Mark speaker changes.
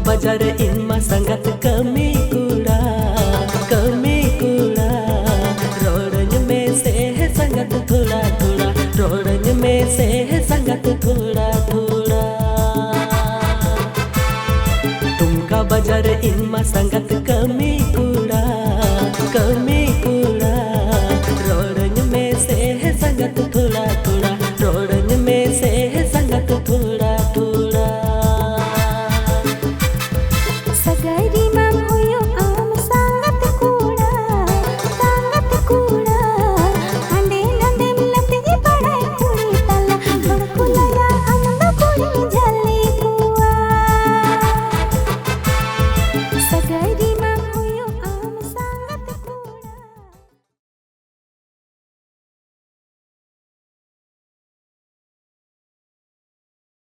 Speaker 1: बाजार इनमा संगत कमी कूड़ा रोडन में से है संगत थोड़ा थोड़ा, रोडन में से है संगत थोड़ा थोड़ा। तुमका बाजार इनमा संगत कमी कूड़ा।